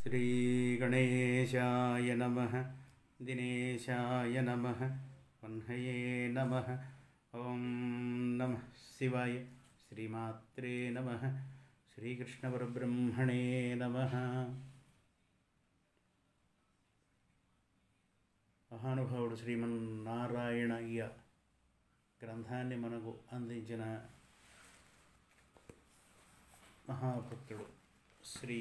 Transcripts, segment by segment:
श्रीगणेशाय नमः। दिनेशाय नमः। वह्नये नमः। ओं नमः शिवाय। श्रीमात्रे नमः। श्रीकृष्णपरब्रह्मणे नमः। మహానుభావుడు శ్రీమన్నారాయణయ్య గ్రంథాన్ని మనకు అందించిన మహాభక్తుడు శ్రీ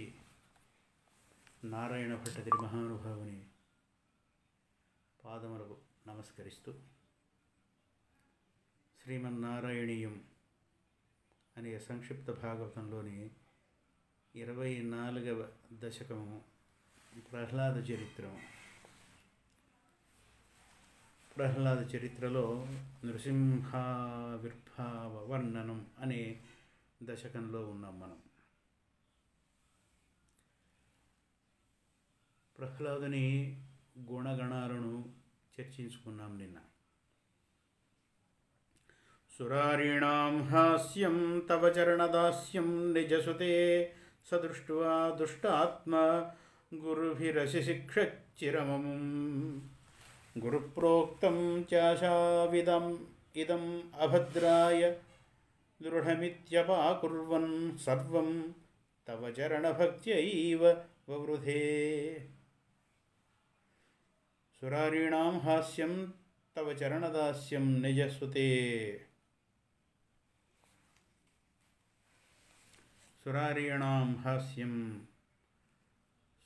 నారాయణ భట్టతిరి మహానుభావుని పాదములకు నమస్కరిస్తూ శ్రీమన్నారాయణీయం అనే సంక్షిప్త భాగవతంలోని 24వ దశకము ప్రహ్లాద చరిత్రము. ప్రహ్లాద చరిత్రలో నృసింహావిర్భావ వర్ణనం అనే దశకంలో ఉన్నాం మనం. ప్రహ్లాదుని గుణగణాలను చర్చించుకున్నాం నిన్న. సురారీణాం హాస్యం తవ చరణదాస్యం నిజసుతే సదృష్ట్వా దుష్టాత్మ గురుభిరశిశిక్షచ్చిరమముం గురుప్రోక్తం చాశావిదం ఇదం అభద్రాయ దృఢమిత్యపాకుర్వన్ సర్వం తవ చరణభక్త్యైవ వవృధే. సురారీణాం హాస్యం తవ చరణదాస్యం నిజసుతే. సురారీణాం హాస్యం,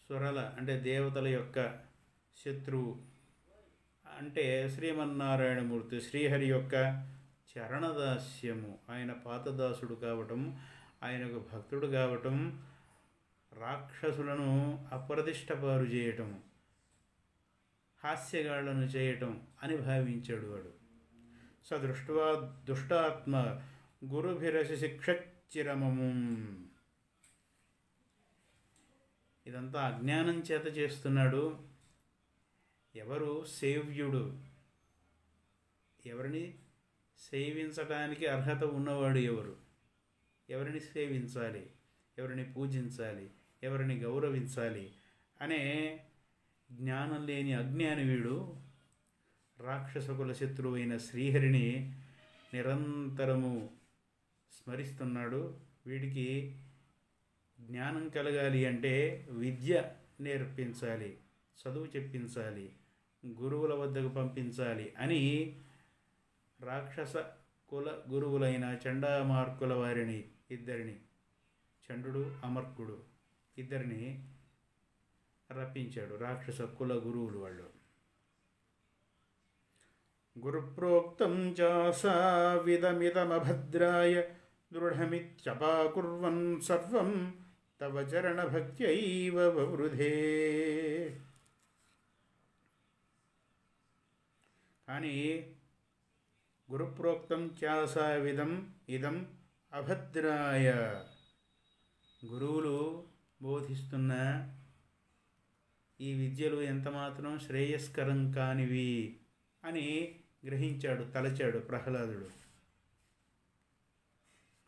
సురల అంటే దేవతల యొక్క శత్రువు అంటే శ్రీమన్నారాయణమూర్తి శ్రీహరి యొక్క చరణదాస్యము. ఆయన పాతదాసుడు కావటం, ఆయనకు భక్తుడు కావటం, రాక్షసులను అప్రతిష్టపారు చేయటం, హాస్యగాళ్లను చేయటం అని భావించాడు వాడు. సదృష్ట్వా దుష్టాత్మ గురుభిరశిశిక్షచ్చిరమము. ఇదంతా అజ్ఞానం చేత చేస్తున్నాడు. ఎవరు సేవ్యుడు, ఎవరిని సేవించడానికి అర్హత ఉన్నవాడు ఎవరు, ఎవరిని సేవించాలి, ఎవరిని పూజించాలి, ఎవరిని గౌరవించాలి అనే జ్ఞానం లేని అజ్ఞాని వీడు రాక్షసకుల శత్రువు అయిన శ్రీహరిని నిరంతరము స్మరిస్తున్నాడు. వీడికి జ్ఞానం కలగాలి అంటే విద్య నేర్పించాలి, చదువు చెప్పించాలి, గురువుల వద్దకు పంపించాలి అని రాక్షస కుల గురువులైన చండామార్కుల వారిని ఇద్దరిని, చండు అమర్కుడు ఇద్దరిని రప్పించాడు. రాక్షస కుల గురువులు వాళ్ళు. గురుప్రోక్తం చాసావిదమిదమభద్రాయ దృఢమిత్యపాకుర్వన్ సర్వం తవ చరణభక్త్యైవ వవృధే. కానీ గురుప్రోక్తం చాసావిదం ఇదం అభద్రాయ, గురువులు బోధిస్తున్న ఈ విద్యలు ఎంతమాత్రం శ్రేయస్కరం కానివి అని గ్రహించాడు, తలచాడు ప్రహ్లాదుడు.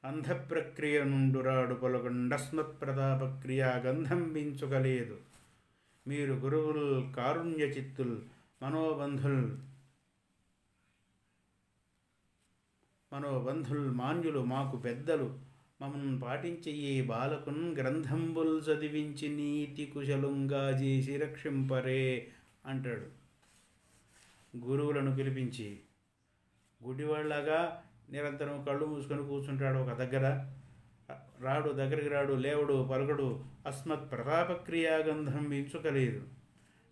అంధప్రక్రియ నుండురాడు పొలగొండస్మత్ ప్రతాపక్రియ గంధం బించుకలేదు. మీరు గురువుల్ కారుణ్య చిత్తుల్ మనోబంధుల్ మాన్యులు మాకు పెద్దలు మమ్మల్ని పాటించే ఈ బాలకున్ గ్రంథంబుల్ చదివించి నీతి కుశలుంగా చేసి రక్షింపరే అంటాడు. గురువులను పిలిపించి గుడివాళ్ళగా నిరంతరం కళ్ళు మూసుకొని కూర్చుంటాడు ఒక దగ్గర. దగ్గరికి రాడు, లేవడు, పలుకడు. అస్మత్ ప్రతాపక్రియా గంధం మించుకలేదు.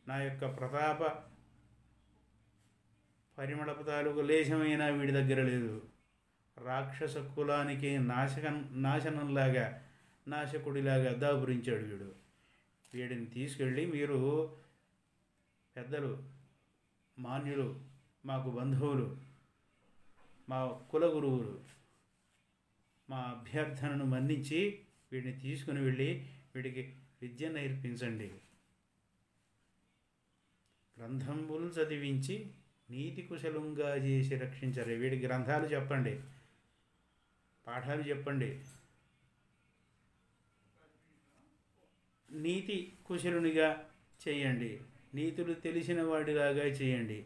నా యొక్క ప్రతాప పరిమళపు తాలూకు లేశమైనా వీడి దగ్గర లేదు. రాక్షస కులానికి నాశనంలాగా, నాశకుడిలాగా దాపురించాడు వీడు. వీడిని తీసుకెళ్ళి మీరు పెద్దలు, మాన్యులు, మాకు బంధువులు, మా కుల గురువులు, మా అభ్యర్థనను మన్నించి వీడిని తీసుకుని వెళ్ళి వీడికి విద్య నేర్పించండి. గ్రంథంబులు చదివించి నీతి కుశలంగా చేసి రక్షించరు. వీడి గ్రంథాలు చెప్పండి, పాఠాలు చెప్పండి నీతి కుశలునిగా చేయండి, నీతులు తెలిసిన వాడిలాగా చేయండి,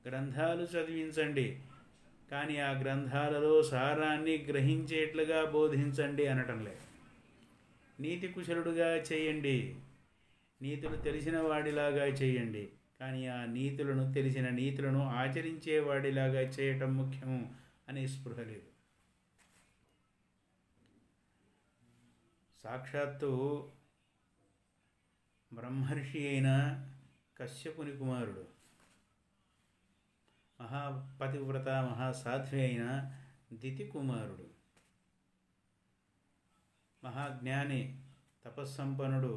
గ్రంథాలు చదివించండి, కానీ ఆ గ్రంథాలలో సారాన్ని గ్రహించేట్లుగా బోధించండి అనటం లేదు. నీతి కుశలుడుగా చేయండి, నీతులు తెలిసిన వాడిలాగా చేయండి, కానీ ఆ నీతులను తెలిసిన నీతులను ఆచరించేవాడిలాగా చేయటం ముఖ్యము అనే స్పృహ లేదు. సాక్షాత్తు బ్రహ్మర్షి అయిన కశ్యపుని కుమారుడు, మహాపతివ్రత మహాసాధ్వి అయిన దితి కుమారుడు, మహాజ్ఞాని, తపస్సంపన్నుడు,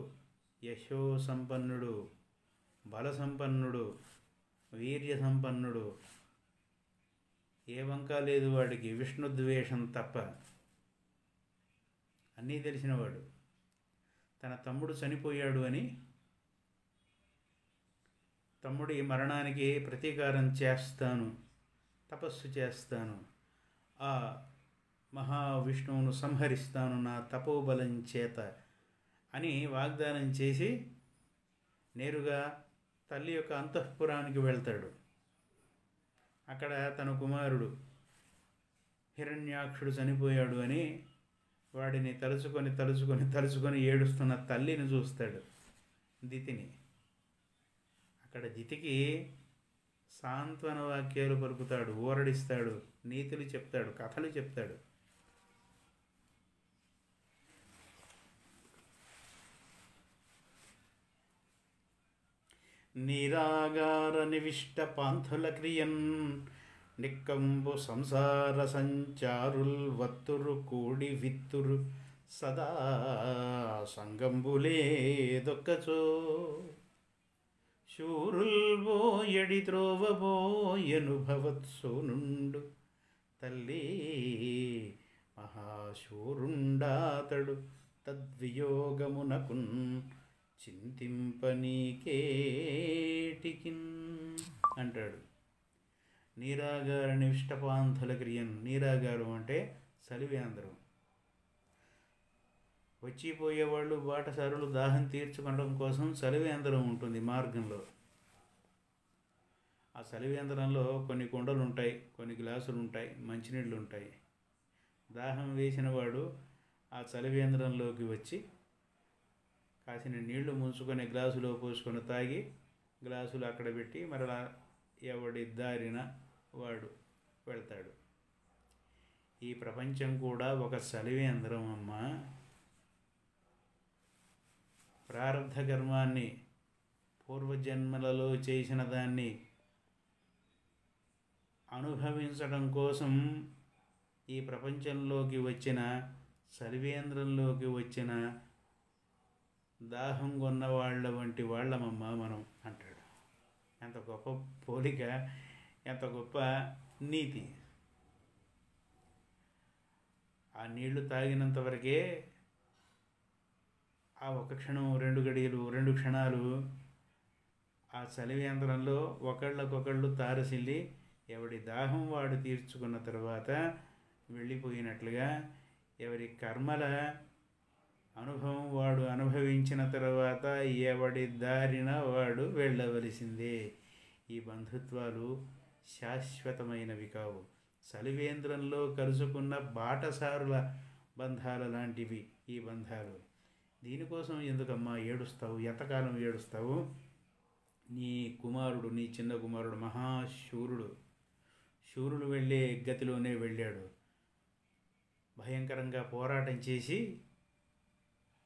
యశో సంపన్నుడు, బల సంపన్నుడు, వీర్య సంపన్నుడు, ఏ వంక లేదు వాడికి, విష్ణుద్వేషం తప్ప, అన్నీ తెలిసినవాడు. తన తమ్ముడు చనిపోయాడు అని తమ్ముడి మరణానికి ప్రతీకారం చేస్తాను, తపస్సు చేస్తాను, ఆ మహావిష్ణువును సంహరిస్తాను నా తపోబలం చేత అని వాగ్దానం చేసి నేరుగా తల్లి యొక్క అంతఃపురానికి వెళ్తాడు. అక్కడ తన కుమారుడు హిరణ్యాక్షుడు చనిపోయాడు అని వాడిని తలుచుకొని తలుచుకొని తలుచుకొని ఏడుస్తున్న తల్లిని చూస్తాడు, దితిని. అక్కడ దితికి సాంత్వన వాక్యాలు పలుకుతాడు, ఊరడిస్తాడు, నీతులు చెప్తాడు, కథలు చెప్తాడు. నిరాగార నివిష్ట పాంథుల క్రియన్ నిక్కంబు సంసార సంచారుల్ వత్తురు కూడి విత్తురు సదా సంగంబులేదొక్కచో శూరుల్ బోయడి త్రోవబోయనుభవత్సోనుండు తల్లి మహాశూరుండాతడు తద్వియోగమునకున్ చింతింపనీకేటికిన్ అంటాడు. నీరాగార నివిష్టపాంథుల క్రియన్, నీరాగారం అంటే సలివేంద్రం. వచ్చిపోయేవాళ్ళు బాటసారులు దాహం తీర్చుకోవడం కోసం సలివేంద్రం ఉంటుంది మార్గంలో. ఆ సలివేంద్రంలో కొన్ని కుండలు ఉంటాయి, కొన్ని గ్లాసులు ఉంటాయి, మంచినీళ్ళు ఉంటాయి. దాహం వేసిన వాడు ఆ చలివేంద్రంలోకి వచ్చి కాసిన నీళ్లు ముంచుకొని గ్లాసులో పోసుకొని తాగి గ్లాసులు అక్కడ పెట్టి మరలా ఎవడి దారిన వాడు వెళ్తాడు. ఈ ప్రపంచం కూడా ఒక చలివేంద్రం అమ్మ. ప్రారబ్ధ కర్మాన్ని, పూర్వజన్మలలో చేసిన దాన్ని అనుభవించడం కోసం ఈ ప్రపంచంలోకి వచ్చిన, చలివేంద్రంలోకి వచ్చిన దాహం కొన్న వాళ్ళ వంటి వాళ్ళమమ్మ మనం అంటాడు. ఎంత గొప్ప పోలిక, ఎంత గొప్ప నీతి. ఆ నీళ్లు తాగినంతవరకే ఆ ఒక క్షణం, 2 గడియలు, 2 క్షణాలు ఆ చలివేంద్రంలో ఒకళ్ళకొకళ్ళు తారసిల్లి ఎవడి దాహం వాడు తీర్చుకున్న తర్వాత వెళ్ళిపోయినట్లుగా, ఎవరి కర్మల అనుభవం వాడు అనుభవించిన తర్వాత ఎవడి దారిన వాడు వెళ్ళవలసిందే. ఈ బంధుత్వాలు శాశ్వతమైనవి కావు. చలివేంద్రంలో కలుసుకున్న బాటసారుల బంధాల లాంటివి ఈ బంధాలు. దీనికోసం ఎందుకమ్మా ఏడుస్తావు? ఎంతకాలం ఏడుస్తావు? నీ కుమారుడు, నీ చిన్న కుమారుడు మహాశూరుడు, శూరులు వెళ్ళే గతిలోనే వెళ్ళాడు. భయంకరంగా పోరాటం చేసి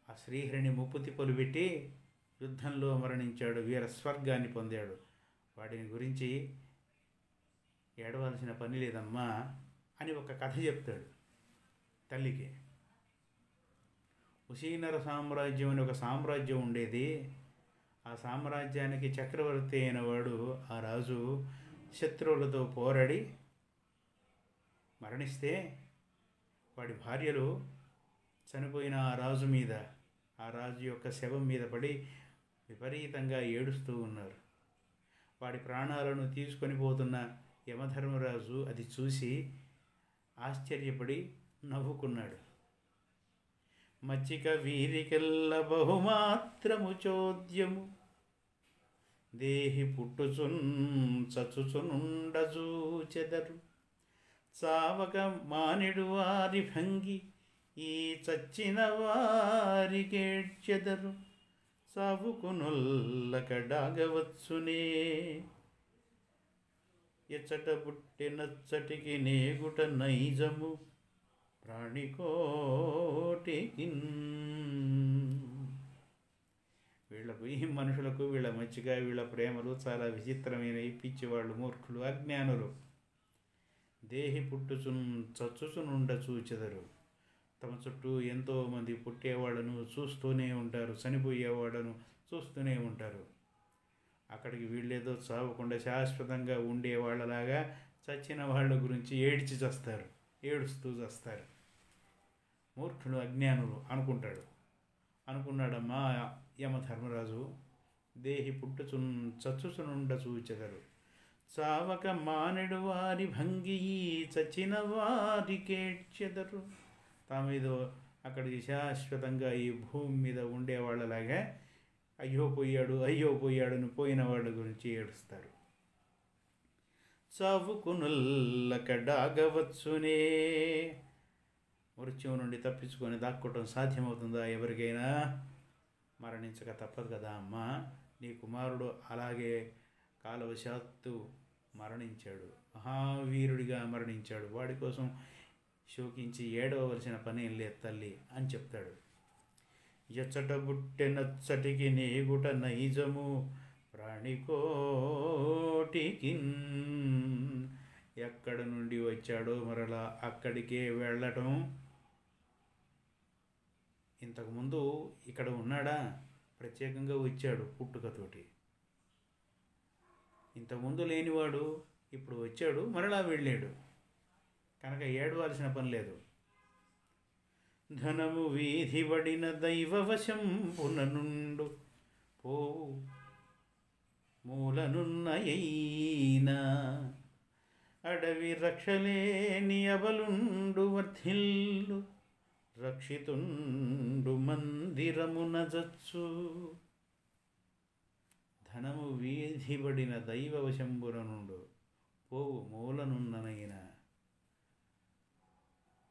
ఆ శ్రీహరిని ముప్పు తిప్పలు పెట్టి యుద్ధంలో మరణించాడు, వీర స్వర్గాన్ని పొందాడు. వాడిని గురించి ఏడవలసిన పని లేదమ్మా అని ఒక కథ చెప్తాడు తల్లికి. ఉసీనర సామ్రాజ్యం అని ఒక సామ్రాజ్యం ఉండేది. ఆ సామ్రాజ్యానికి చక్రవర్తి అయిన వాడు, ఆ రాజు శత్రువులతో పోరాడి మరణిస్తే వాడి భార్యలు చనిపోయిన ఆ రాజు మీద, ఆ రాజు యొక్క శవం మీద పడి విపరీతంగా ఏడుస్తూ ఉన్నారు. వాడి ప్రాణాలను తీసుకొని పోతున్న యమధర్మరాజు అది చూసి ఆశ్చర్యపడి నవ్వుకున్నాడు. మచ్చిక వీరికెల్ల బహుమాత్రము చోద్యము దేహి పుట్టుచున్ చచ్చుచునుండజూచెదరు చావక మానిడు వారి భంగి ఈ చచ్చిన వారికేడ్చెదరు సావుకునొల్లకడాగవచ్చునే ఎచ్చట పుట్టినచ్చటికి నేగుట నైజము ప్రాణికోటికి. వీళ్ళకు ఈ మనుషులకు వీళ్ళ మచ్చిక వీళ్ళ ప్రేమలు చాలా విచిత్రమైనవి. పిచ్చివాళ్ళు, మూర్ఖులు, అజ్ఞానులు. దేహి పుట్టుచున్ చచ్చుచునుండ చూచెదరు. తమ చుట్టూ ఎంతోమంది పుట్టేవాళ్ళను చూస్తూనే ఉంటారు, చనిపోయేవాళ్ళను చూస్తూనే ఉంటారు. అక్కడికి వీళ్ళేదో చావకుండా శాశ్వతంగా ఉండేవాళ్ళలాగా చచ్చిన వాళ్ళ గురించి ఏడుస్తూ చస్తారు. మూర్ఖులు, అజ్ఞానులు అనుకున్నాడమ్మా యమధర్మరాజు. దేహి పుట్టుచున్ చచ్చుచునుండ చూచెదరు చావక మానెడు వారి భంగి చచ్చిన వారికేడ్చెదరు. తామేదో అక్కడికి శాశ్వతంగా ఈ భూమి మీద ఉండేవాళ్ళలాగా అయ్యో పోయాడని పోయిన వాళ్ళ గురించి ఏడుస్తారు. చావుకునుల్లకడాగవచ్చునే. మృత్యువు నుండి తప్పించుకొని దాక్కోవటం సాధ్యమవుతుందా ఎవరికైనా? మరణించక తప్పదు కదా అమ్మా. నీ కుమారుడు అలాగే కాలవశాత్తు మరణించాడు, మహావీరుడిగా మరణించాడు. వాడి కోసం శోకించి ఏడవలసిన పనేం లేదు తల్లి అని చెప్తాడు. ఎచ్చట బుట్టెనచ్చటికి నేగుట నైజము ప్రాణికోటికి. ఎక్కడ నుండి వచ్చాడో మరలా అక్కడికే వెళ్ళటం. ఇంతకుముందు ఇక్కడ ఉన్నాడా? ప్రత్యేకంగా వచ్చాడు పుట్టుకతోటి. ఇంతకుముందు లేనివాడు ఇప్పుడు వచ్చాడు, మరలా వెళ్ళాడు. కనుక ఏడవలసిన పని లేదు. ధనము వీధిబడిన దైవవశంపుననుండు పోవు మూలనున్నయైనా అడవి రక్షలేని అబలుండు వర్ధిల్లు రక్షితుండు మందిరమున జచ్చు. ధనము వీధిబడిన దైవవశంపుననుండు పోవు మూలనున్ననైనా.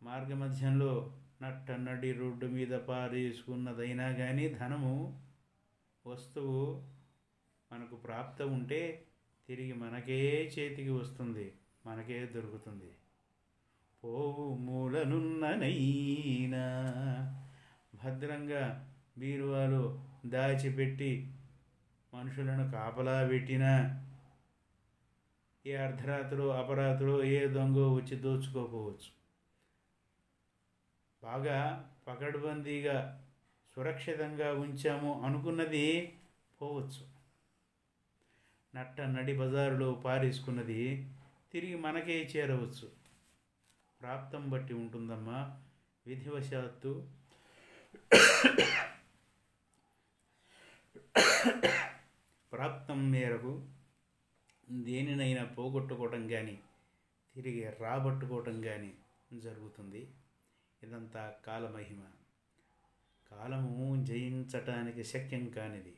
మార్గమధ్యంలో నడి రోడ్డు మీద పారేసుకున్నదైనా కానీ ధనము వస్తువు మనకు ప్రాప్తం ఉంటే తిరిగి మనకే చేతికి వస్తుంది, మనకే దొరుకుతుంది. పోవు మూలనున్ననైనా. భద్రంగా బీరువాలో దాచిపెట్టి మనుషులను కాపలా పెట్టినా ఏ అర్ధరాత్రో అపరాత్రో ఏ దొంగో వచ్చి దోచుకోపోవచ్చు. బాగా పకడ్బందీగా సురక్షితంగా ఉంచాము అనుకున్నది పోవచ్చు. నడి బజారులో పారేసుకున్నది తిరిగి మనకే చేరవచ్చు. ప్రాప్తం బట్టి ఉంటుందమ్మా. విధివశాత్తు ప్రాప్తం మేరకు దేనినైనా పోగొట్టుకోవటం కానీ తిరిగి రాబట్టుకోవటం కానీ జరుగుతుంది. ఇదంతా కాలమహిమ. కాలము జయించటానికి శక్యం కానిది.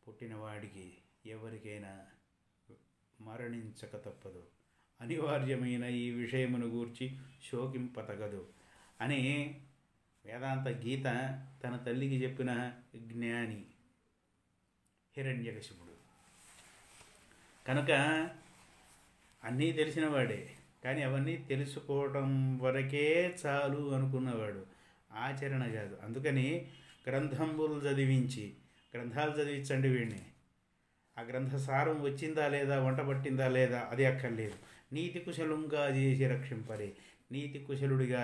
పుట్టినవాడికి ఎవరికైనా మరణించక తప్పదు. అనివార్యమైన ఈ విషయమును గూర్చి శోకింపతగదు అని వేదాంత గీత తన తల్లికి చెప్పిన జ్ఞాని హిరణ్యకశిపుడు. కనుక అన్నీ తెలిసినవాడే, కానీ అవన్నీ తెలుసుకోవటం వరకే చాలు అనుకున్నవాడు, ఆచరణ కాదు. అందుకని గ్రంథాలు చదివించండి వీడిని. ఆ గ్రంథ సారం వచ్చిందా లేదా, వంట పట్టిందా లేదా అది అక్కర్లేదు. నీతి కుశలంగా చేసి రక్షింపరే. నీతి కుశలుడిగా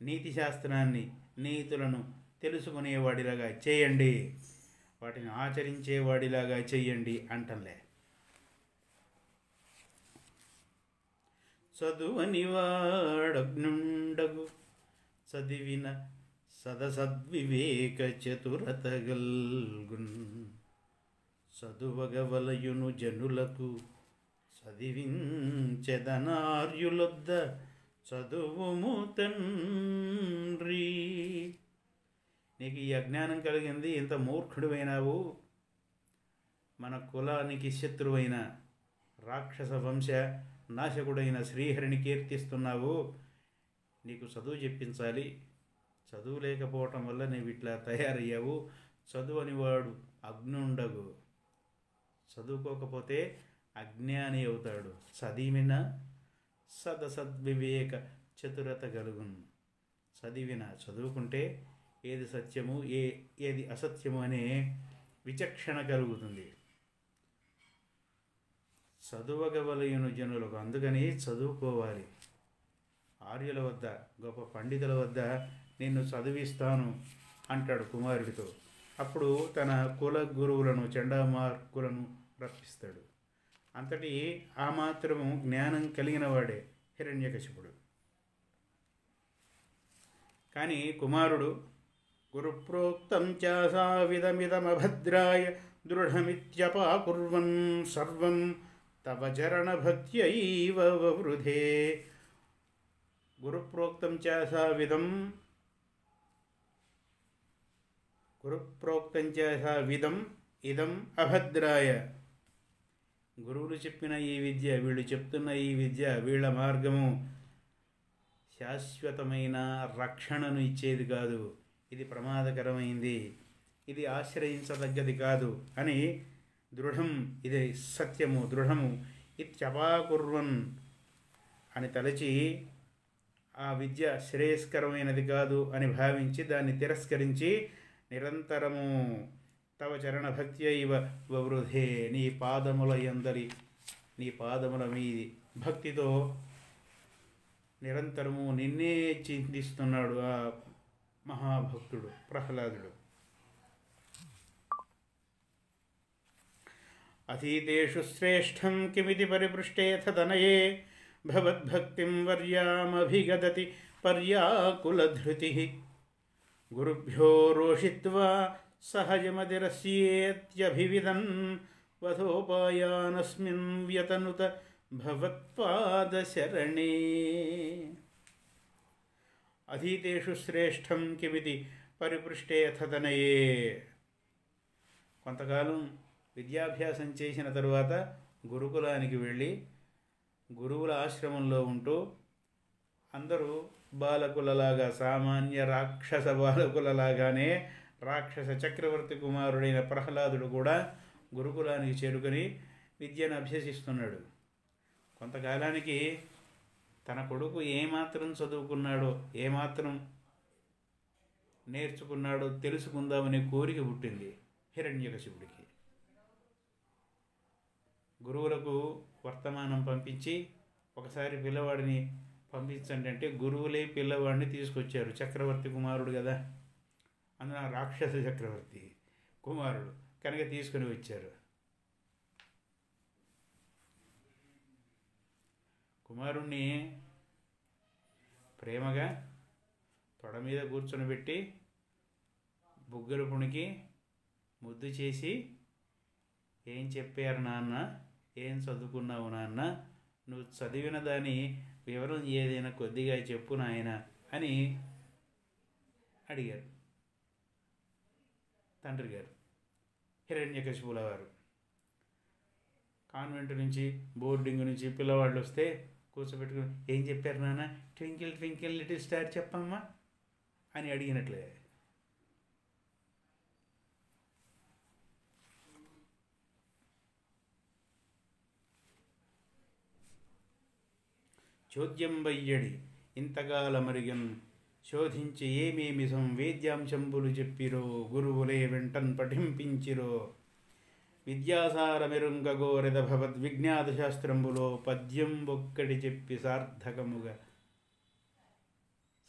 నీతి శాస్త్రాన్ని, నీతులను తెలుసుకునేవాడిలాగా చేయండి, వాటిని ఆచరించేవాడిలాగా చెయ్యండి అంటలే. చదువని వాడగ్నుండగు చదివిన సదసద్వివేక చతురతగల్గున్. చదువగవలయును జనులకు చదివించెదనార్యులొద్ద చదువుము తండ్రి. నీకు ఈ అజ్ఞానం కలిగింది, ఇంత మూర్ఖుడివైనావు, మన కులానికి శత్రువైన రాక్షస వంశ నాశకుడైన శ్రీహరిని కీర్తిస్తున్నావు. నీకు చదువు చెప్పించాలి. చదువు లేకపోవటం వల్ల నీవు ఇట్లా తయారయ్యావు. చదువు అనివాడు అజ్ఞుండగు, చదువుకోకపోతే అజ్ఞాని అవుతాడు. చదివిన సదసద్వివేక చతురత కలుగును. చదువుకుంటే ఏది సత్యము ఏది అసత్యము అనే విచక్షణ కలుగుతుంది. చదువగవలయును జనులకు, అందుకని చదువుకోవాలి. ఆర్యుల వద్ద, గొప్ప పండితుల వద్ద నిన్ను చదివిస్తాను అంటాడు కుమారుడితో. అప్పుడు తన కుల గురువులను, చండామార్కులను రప్పిస్తాడు. అంతటి ఆ మాత్రము జ్ఞానం కలిగిన వాడే హిరణ్యకశిపుడు. కానీ కుమారుడు గురుప్రోక్తం చాసావిదమిదమభద్రాయ దృఢమిత్యపాకుర్వన్ సర్వం తవ చరణభక్త్యైవ వవృధే. గురుప్రోక్తం చాసావిదం ఇదం అభద్రాయ. గురువులు చెప్పిన ఈ విద్య, వీళ్ళు చెప్తున్న ఈ విద్య, వీళ్ళ మార్గము శాశ్వతమైన రక్షణను ఇచ్చేది కాదు. ఇది ప్రమాదకరమైంది, ఇది ఆశ్రయించదగ్గది కాదు అని దృఢం, ఇది సత్యము, దృఢము ఇత్యపాకుర్వన్ అని తలచి ఆ విద్య శ్రేయస్కరమైనది కాదు అని భావించి దాన్ని తిరస్కరించి నిరంతరము తవ చరణ భక్తి ఇవ వవృధే, నీ పాదముల మీది భక్తితో నిరంతరము నిన్నే చింతిస్తున్నాడు ఆ మహాభక్తుడు ప్రహ్లాదుడు. అతీతేషు శ్రేష్టం కిమితి పరిపృష్టేథ తనయే భవద్భక్తిం వర్యామభిగదతి పర్యాకులధృతి. గురుభ్యో రోషిత్వా సహజమతిరస్యేత్యభివిదన్ వధోపాయానస్మిన్ వ్యతనుత భవత్పాదశరణే. అధీతేషు శ్రేష్టం కిమితి పరిపృష్టేథ తనయే. కొంతకాలం విద్యాభ్యాసం చేసిన తరువాత గురుకులానికి వెళ్ళి గురువుల ఆశ్రమంలో ఉంటూ అందరూ బాలకులలాగా, సామాన్య రాక్షస బాలకులలాగానే రాక్షస చక్రవర్తి కుమారుడైన ప్రహ్లాదుడు కూడా గురుకులానికి చేరుకొని విద్యను అభ్యసిస్తున్నాడు. కొంతకాలానికి తన కొడుకు ఏమాత్రం చదువుకున్నాడో, ఏమాత్రం నేర్చుకున్నాడో తెలుసుకుందామనే కోరిక పుట్టింది హిరణ్యకశిపుడికి. గురువులకు వర్తమానం పంపించి ఒకసారి పిల్లవాడిని పంపించండి అంటే గురువులే పిల్లవాడిని తీసుకొచ్చారు. చక్రవర్తి కుమారుడు కదా, అందున రాక్షస చక్రవర్తి కుమారుడు కనుక తీసుకుని వచ్చారు. కుమారుణ్ణి ప్రేమగా తొడ మీద కూర్చొని బుగ్గలు పుణికి ముద్దు చేసి, ఏం చెప్పారు నాన్న, ఏం చదువుకున్నావు నాన్న, నువ్వు చదివిన దాని వివరం ఏదైనా కొద్దిగా చెప్పు నాయన అని అడిగారు తండ్రి గారు. హిరణ్యకశిపుల వారు కాన్వెంట్ నుంచి, బోర్డింగ్ నుంచి పిల్లవాళ్ళు వస్తే కూర్చోబెట్టుకుని, ఏం చెప్పారు నాన్న, ట్వింకిల్ ట్వింకిల్ లిటిల్ స్టార్ చెప్పమ్మా అని అడిగినట్లే. చోద్యం వయ్యడి ఇంతకాలమరిగన్ శోధించి ఏమేమి సంవేద్యాంశంబులు చెప్పిరో గురువులే వెంటన్ పఠింపించిరో. విద్యాసారమెరుంగగోరెద భవద్ విజ్ఞాత శాస్త్రంబులో పద్యం ఒక్కటి చెప్పి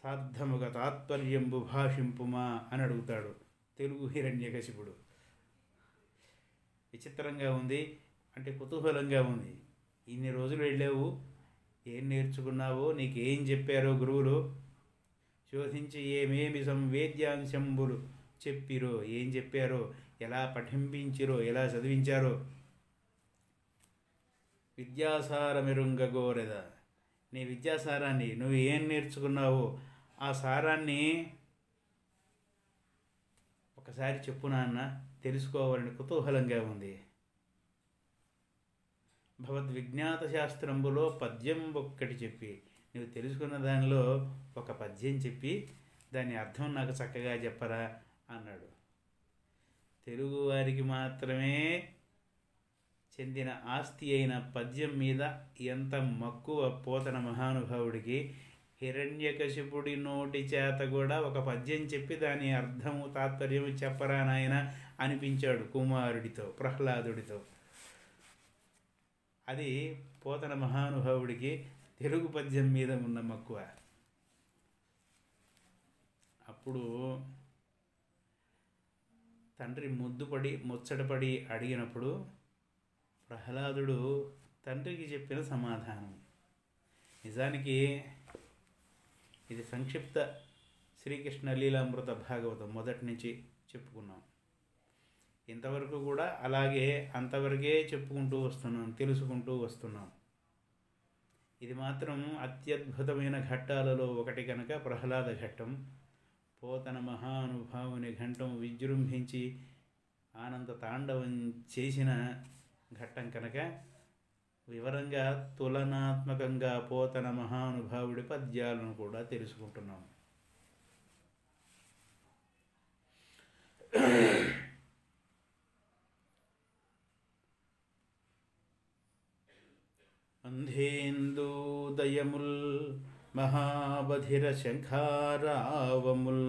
సార్థముగా తాత్పర్యంబు భాషింపుమా అని అడుగుతాడు తెలుగు హిరణ్యకశిపుడు. విచిత్రంగా ఉంది, అంటే కుతూహలంగా ఉంది. ఇన్ని రోజులు వెళ్ళావు, ఏం నేర్చుకున్నావో, నీకేం చెప్పారో గురువులు, శోధించి ఏమేమి సంవేద్యాంశంబులు చెప్పిరో, ఏం చెప్పారో, ఎలా పఠింపించిరో, ఎలా చదివించారో. విద్యాసారమెరుంగగోరెద, నీ విద్యాసారాన్ని, నువ్వు ఏం నేర్చుకున్నావో ఆ సారాన్ని ఒకసారి చెప్పు నాన్న, తెలుసుకోవాలని కుతూహలంగా ఉంది. భగవద్విజ్ఞాత శాస్త్రంబులో పద్యం ఒక్కటి చెప్పి, నువ్వు తెలుసుకున్న దానిలో ఒక పద్యం చెప్పి దాని అర్థం నాకు చక్కగా చెప్పరా అన్నాడు. తెలుగువారికి మాత్రమే చెందిన ఆస్తి అయిన పద్యం మీద ఎంత మక్కువ పోతన మహానుభావుడికి, హిరణ్యకశిపుడి నోటి చేత కూడా ఒక పద్యం చెప్పి దాని అర్థము తాత్పర్యము చెప్పరా నాయన అనిపించాడు కుమారుడితో, ప్రహ్లాదుడితో. అది పోతన మహానుభావుడికి తెలుగు పద్యం మీద ఉన్న మక్కువ. అప్పుడు తండ్రి ముచ్చటపడి అడిగినప్పుడు ప్రహ్లాదుడు తండ్రికి చెప్పిన సమాధానం. నిజానికి ఇది సంక్షిప్త శ్రీకృష్ణ లీలామృత భాగవతం మొదటి నుంచి చెప్పుకున్నాం. ఇంతవరకు కూడా అలాగే అంతవరకే చెప్పుకుంటూ వస్తున్నాం, తెలుసుకుంటూ వస్తున్నాం. ఇది మాత్రం అత్యద్భుతమైన ఘట్టాలలో ఒకటి కనుక ప్రహ్లాద ఘట్టం. పోతన మహానుభావుని ఘంటం విజృంభించి ఆనంద తాండవం చేసిన ఘట్టం కనుక వివరంగా తులనాత్మకంగా పోతన మహానుభావుడి పద్యాలను కూడా తెలుసుకుంటున్నాం. అంధేందూదయముల్ మహాబధిర శంఖారావముల్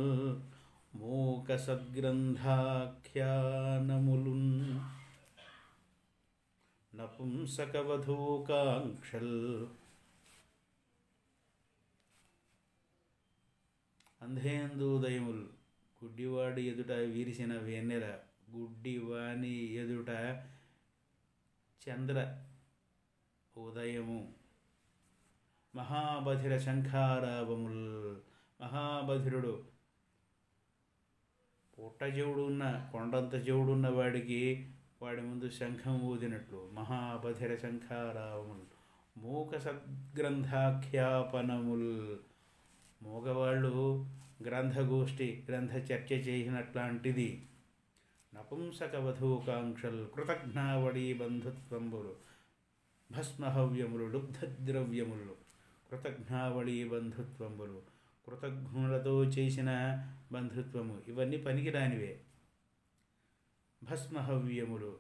మూక సద్గ్రంథాఖ్యానములున్ నపుంసకవధూకాంక్షల్. అంధేందూదయముల్ గుడ్డివాడి ఎదుట వీరిసిన వెన్నెల, గుడ్డివాని ఎదుట చంద్ర ఉదయము. మహాబధిర శంఖారావముల్, మహాబధిరుడు పుట్ట చెవుడున్న కొండంత చెవుడున్న వాడికి వాడి ముందు శంఖం ఊదినట్లు మహాబధిర శంఖారావముల్. మూక సద్గ్రంథాఖ్యాపనముల్, మూగవాళ్ళు గ్రంథగోష్ఠి గ్రంథ చర్చ చేసినట్లాంటిది. నపుంసక వధూకాంక్షల్ కృతజ్ఞావళీ బంధుత్వంబులు, భస్మహవ్యములు లుబ్ధద్రవ్యములు. కృతజ్ఞావళీ బంధుత్వంబులు, కృతజ్ఞులతో చేసిన బంధుత్వము, ఇవన్నీ పనికిరానివే. భస్మహవ్యములు,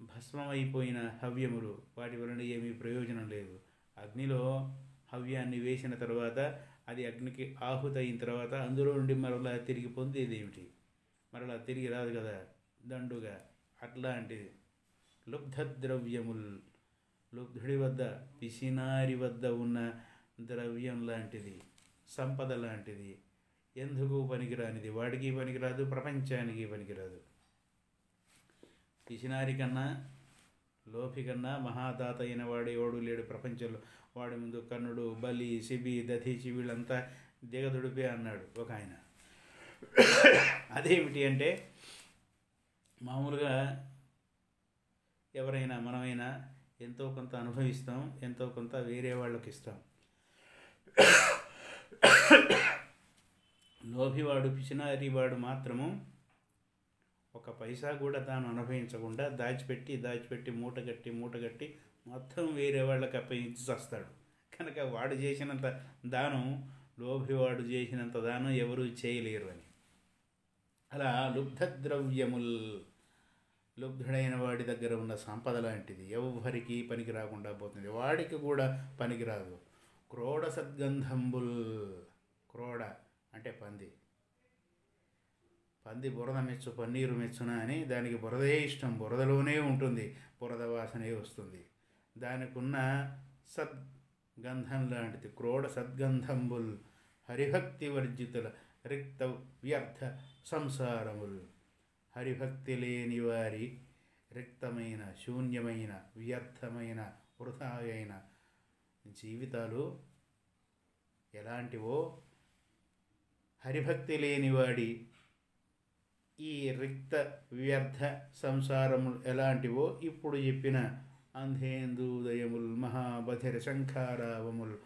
భస్మమైపోయిన హవ్యములు, వాటి వలన ఏమీ ప్రయోజనం లేదు. అగ్నిలో హవ్యాన్ని వేసిన తర్వాత అది అగ్నికి ఆహుతి అయిన తర్వాత అందులో నుండి మరలా తిరిగి పొందేదేమిటి? మరలా తిరిగి రాదు కదా దండుగా. అట్లాంటిది లుబ్ధద్రవ్యముల్, లుబ్ధుడి వద్ద పిసినారి వద్ద ఉన్న ద్రవ్యం లాంటిది, సంపద లాంటిది, ఎందుకు పనికిరానిది, వాడికి పనికిరాదు, ప్రపంచానికి పనికిరాదు. పిసినారి కన్నా లోభి కన్నా మహాదాత అయిన వాడు ఎవడు లేడు ప్రపంచంలో. వాడి ముందు కర్ణుడు, బలి, శిబి, దధీచి వీళ్ళంతా దిగదుడిపే అన్నాడు ఒక ఆయన. అదేమిటి అంటే మామూలుగా ఎవరైనా మనమైనా ఎంతో కొంత అనుభవిస్తాం, ఎంతో కొంత వేరే వాళ్ళకి ఇస్తాం. లోభివాడు పిసినారివాడు మాత్రము ఒక పైసా కూడా తాను అనుభవించకుండా దాచిపెట్టి మూటగట్టి మొత్తం వేరే వాళ్ళకి అప్పగించి వస్తాడు. కనుక వాడు చేసినంత దానం, లోభివాడు చేసినంత దానం ఎవరూ చేయలేరు అని. అలా లుబ్ధద్రవ్యముల్, లుబ్ధుడైన వాడి దగ్గర ఉన్న సంపద లాంటిది, ఎవ్వరికి పనికి రాకుండా పోతుంది, వాడికి కూడా పనికిరాదు. క్రోడ సద్గంధంబుల్, క్రోడ అంటే పంది. పంది బురద మెచ్చు పన్నీరు మెచ్చున అని దానికి బురదే ఇష్టం, బురదలోనే ఉంటుంది, బురద వాసనే వస్తుంది. దానికి ఉన్న సద్గంధం లాంటిది క్రోడ సద్గంధంబుల్. హరిభక్తి వర్జితుల రిక్త వ్యర్థ సంసారముల్, హరిభక్తి లేని వారి రిక్తమైన, శూన్యమైన, వ్యర్థమైన, వృథా అయిన జీవితాలు ఎలాంటివో, హరిభక్తి లేనివాడి ఈ రిక్త వ్యర్థ సంసారములు ఎలాంటివో ఇప్పుడు చెప్పిన అంధేందూదయముల్ మహాబధిర శంఖారావముల్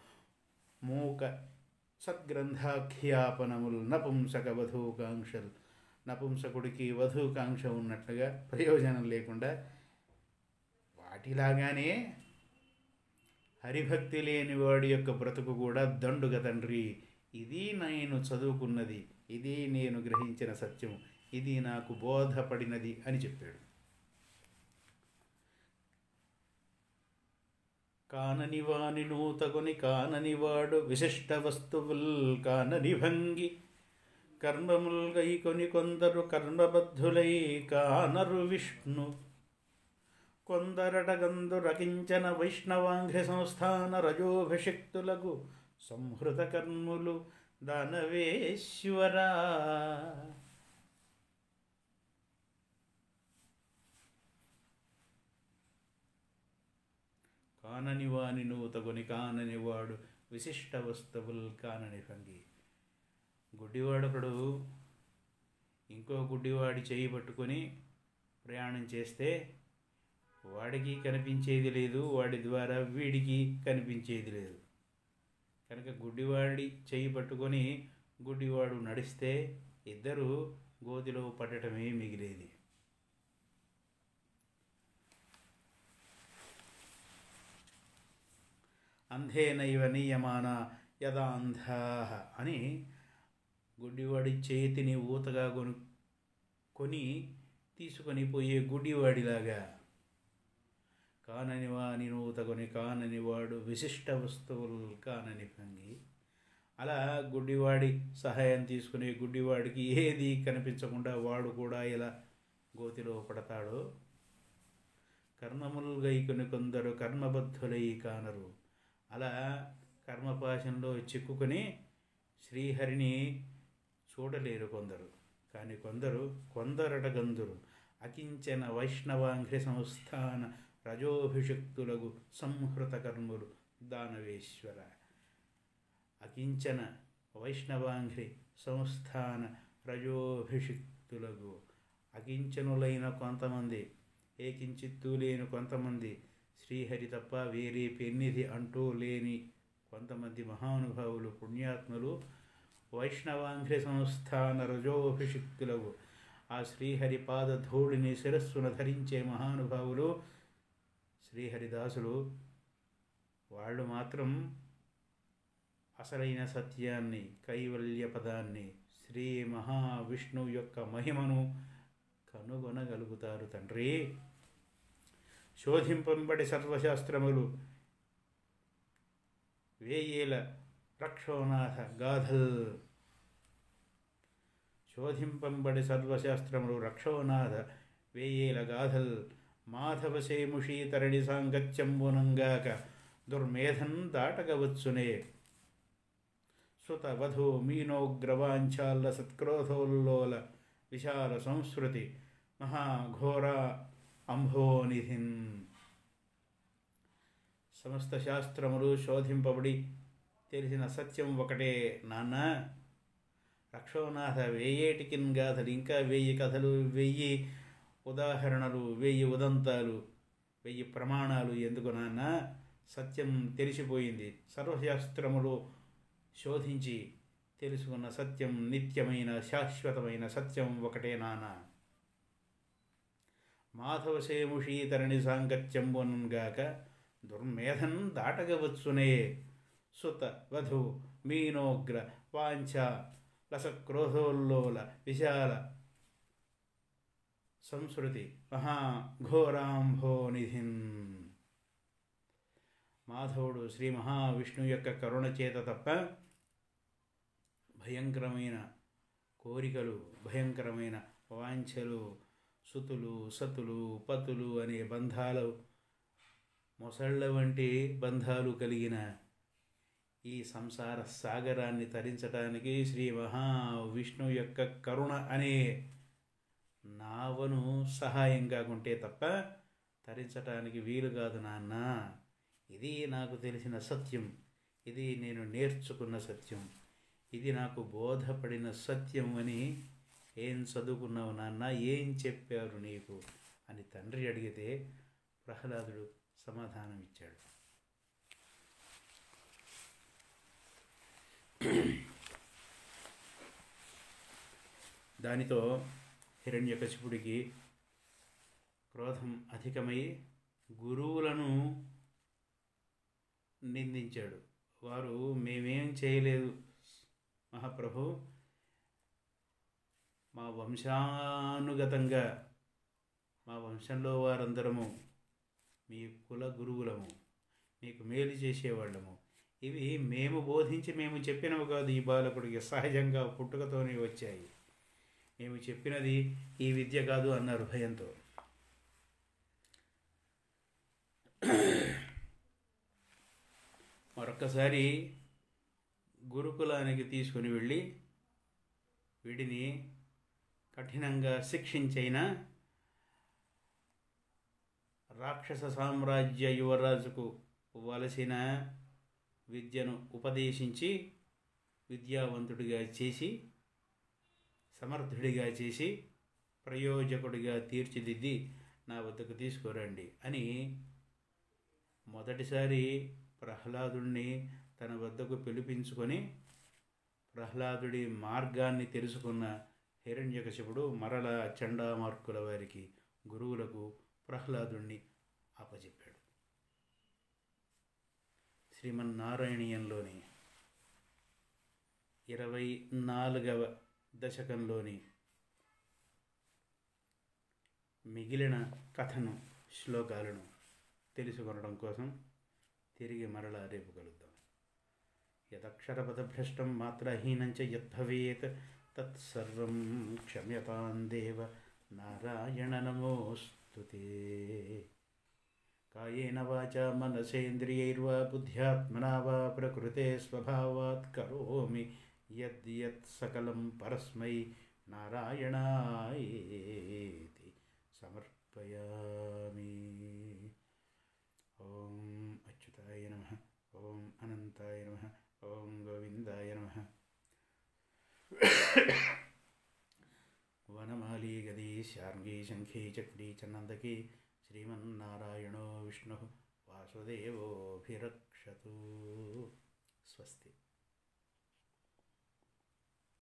మూక సద్గ్రంథాఖ్యాపనముల్ నపుంసక వధూకాంక్షల్. నపుంసకుడికి వధూకాంక్ష ఉన్నట్లుగా ప్రయోజనం లేకుండా వాటిలాగానే హరిభక్తి లేని వాడి యొక్క బ్రతుకు కూడా దండుగ తండ్రి. ఇది నేను చదువుకున్నది, ఇది నేను గ్రహించిన సత్యం, ఇది నాకు బోధపడినది అని చెప్పాడు. కానని వాని నూతకొని కాననివాడు విశిష్ట వస్తువుల్ కానని భంగి కర్మముల్ గైకొని కొందరు కర్మబద్ధులై కానరు విష్ణు. కొందరటగందు రకించన వైష్ణవాంఘ్ర సంస్థాన రజోభిషిక్తులకు సంహృత కర్ములు దానవేశ్వరా. కానని వాని నూతకొని కానని వాడు విశిష్ట వస్తువుల్ కానని భంగి. గుడ్డివాడొకడు ఇంకో గుడ్డివాడి చేయి పట్టుకొని ప్రయాణం చేస్తే వాడికి కనిపించేది లేదు, వాడి ద్వారా వీడికి కనిపించేది లేదు. కనుక గుడ్డివాడి చేయి పట్టుకొని గుడ్డివాడు నడిస్తే ఇద్దరు గోతిలో పడటమే మిగిలేది. అంధేనైవ నియమాన యదా అంధాః అని గుడ్డివాడి చేతిని ఊతగా కొని తీసుకొని పోయే గుడ్డివాడిలాగా కానని వాని నూతకొని కానని వాడు విశిష్ట వస్తువులు కానని భంగి. అలా గుడ్డివాడి సహాయం తీసుకునే గుడ్డివాడికి ఏది కనిపించకుండా వాడు కూడా ఇలా గోతిలో పడతాడో, కర్మములు గైకొని కొందరు కర్మబద్ధులై కానరు. అలా కర్మపాశంలో చిక్కుకొని శ్రీహరిని చూడలేరు కొందరు. కానీ కొందరటగందురు అకించన వైష్ణవాంఘ్రి సంస్థాన రజోభిషిక్తులకు సంహృత కర్ములు దానవేశ్వర. అకించన వైష్ణవాంఘ్రి సంస్థాన రజోభిషిక్తులకు, అకించనులైన కొంతమంది, ఏకించిత్తూ లేని కొంతమంది, శ్రీహరి తప్ప వేరే పెన్నిధి అంటూ లేని కొంతమంది మహానుభావులు పుణ్యాత్ములు వైష్ణవాంఘ్రి సంస్థాన రజోభిషిక్తులకు, ఆ శ్రీహరి పాదధూళిని శిరస్సును ధరించే మహానుభావులు శ్రీహరిదాసులు, వాళ్ళు మాత్రం అసలైన సత్యాన్ని, కైవల్య పదాన్ని, శ్రీ మహావిష్ణువు యొక్క మహిమను కనుగొనగలుగుతారు తండ్రి. శోధింపబడి సర్వశాస్త్రములు వేయేల రక్షోనాథ గాథల్. శోధింపబడి సర్వశాస్త్రములు రక్షోనాథ వేయేల గాథల్. మాధవసేముషీతరణి సాంగత్యంబునంగాక దుర్మేధన్ దాటగవచ్చునే. సుత వధో మీనోగ్రవాంఛాల్ల సత్క్రోధోల్లోల విశాల సంస్కృతి మహాఘోర అంభోనిధిన్. సమస్త శాస్త్రములు శోధింపబడి తెలిసిన సత్యం ఒకటే నాన్న. రక్షోనాథ వేయేటికిన్ గాథలు, ఇంకా 1000 కథలు, 1000 ఉదాహరణలు, 1000 ఉదంతాలు, 1000 ప్రమాణాలు ఎందుకు నాన్న? సత్యం తెలిసిపోయింది. సర్వశాస్త్రములు శోధించి తెలుసుకున్న సత్యం, నిత్యమైన శాశ్వతమైన సత్యం ఒకటే నాన్న. మాధవసేముషీతరణి సాంగత్యంబునంగాక దుర్మేధన్ దాటగవచ్చునే. సుత వధు మీనోగ్ర వాంఛ లసక్రోధోల్లోల విశాల సంస్కృతి మహాఘోరాంభోనిధిన్. మాధవుడు శ్రీ మహావిష్ణువు యొక్క కరుణ చేత తప్ప భయంకరమైన కోరికలు, భయంకరమైన వాంఛలు, సుతులు, సతులు, పతులు అనే బంధాలు, మొసళ్ళ వంటి బంధాలు కలిగిన ఈ సంసార సాగరాన్ని తరించడానికి శ్రీ మహావిష్ణువు యొక్క కరుణ అనే నావను సహాయం కాకుంటే తప్ప తరించటానికి వీలు కాదు నాన్న. ఇది నాకు తెలిసిన సత్యం, ఇది నేను నేర్చుకున్న సత్యం, ఇది నాకు బోధపడిన సత్యం అని. ఏం చదువుకున్నావు నాన్న, ఏం చెప్పారు నీకు అని తండ్రి అడిగితే ప్రహ్లాదుడు సమాధానం ఇచ్చాడు. దానితో హిరణ్యకశిపుడికి క్రోధం అధికమై గురువులను నిందించాడు. వారు మేమేం చేయలేదు మహాప్రభు, మా వంశానుగతంగా మా వంశంలో వారందరము మీ కుల గురువులము, మీకు మేలు చేసేవాళ్ళము. ఇవి మేము బోధించి మేము చెప్పినవి కాదు, ఈ బాలకుడికి సహజంగా పుట్టుకతోనే వచ్చాయి. మేము చెప్పినది ఈ విద్య కాదు అన్నారు భయంతో. మరొక్కసారి గురుకులానికి తీసుకుని వెళ్ళి వీడిని కఠినంగా శిక్షించైనా రాక్షస సామ్రాజ్య యువరాజుకు వలసిన విద్యను ఉపదేశించి విద్యావంతుడిగా చేసి సమర్థుడిగా చేసి ప్రయోజకుడిగా తీర్చిదిద్ది నా వద్దకు తీసుకురండి అని మొదటిసారి ప్రహ్లాదుడిని తన వద్దకు పిలిపించుకొని ప్రహ్లాదుడి మార్గాన్ని తెలుసుకున్న హిరణ్యకశిపుడు మరల చండామార్కుల వారికి గురువులకు ప్రహ్లాదుడిని అప్పచెప్పాడు. శ్రీమన్నారాయణీయంలోని 24వ దశకంలోని మిగిలిన కథను శ్లోకాలను తెలుసుకొనడం కోసం తిరిగి మరలా రేపు కలుద్దాం. యదక్షరపదభ్రష్టం మాత్రహీనం చ యద్భవేత్ తత్సర్వం క్షమ్యతాం దేవ నారాయణ నమోస్తుతే. కాయేన వాచా మనసేంద్రియైర్వా బుద్ధ్యాత్మనా వా ప్రకృతే స్వభావాత్ కరోమి యద్యత్ సకలం పరస్మై నారాయణాయేతి సమర్పయామి. ఓం అచ్యుతాయ నమః, ఓం అనంతాయ నమః, ఓం గోవిందాయ నమః. వనమాలీ గదీ శార్ంగీ శంఖీ చక్రీ చన్నందకీ శ్రీమన్నారాయణో విష్ణుః వాసుదేవోభిరక్షతు. స్వస్తి.